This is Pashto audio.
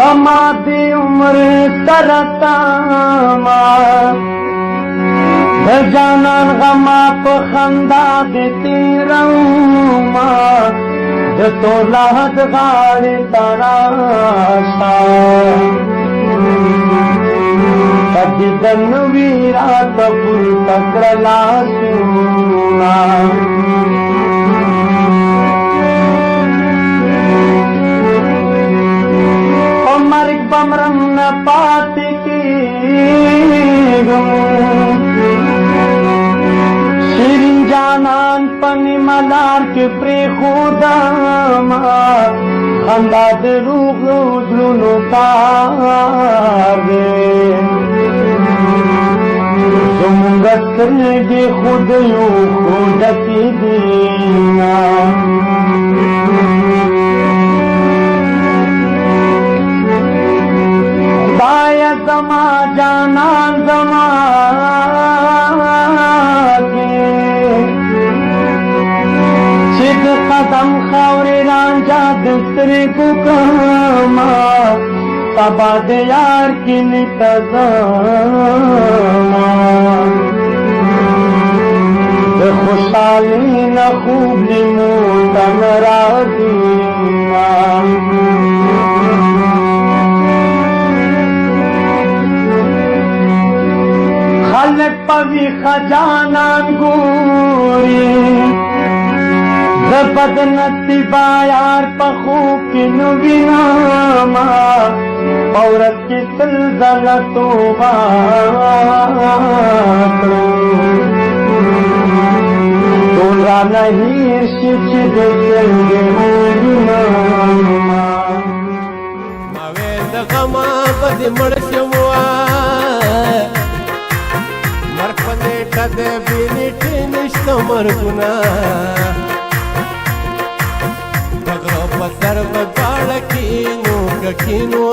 غما دی عمر سرطاما د جانان غما په خندا دی تیروما د تولاد غاړې تراشا کدی د نوی رات پورته کړه لاسونه مرگ بمرم نہ پاتی کیگم شیرین جانان پنی ملار کے پری خوداما خندا دے روغ دلونو تارے زمونگا سرگی خودیو خودکی دینا زما جانان زما کے چد قدم خاوری رانجا دستری کو کما تبا دے یار کی نتظاما دے خوشحالی نہ خوب نموتا نرازینا خلق پوی خجانان گوری زبد نتبا یار پخوب کی نوی ناما عورت کی سلزلتو باکرو تولا نهیر شیچ دکرگے ہوگی ناما موید غما بدی مرشوا مرپنیٹا دے بینیٹی نشتا مرگونا دغرو پسر بگاڑا کینو ککینوا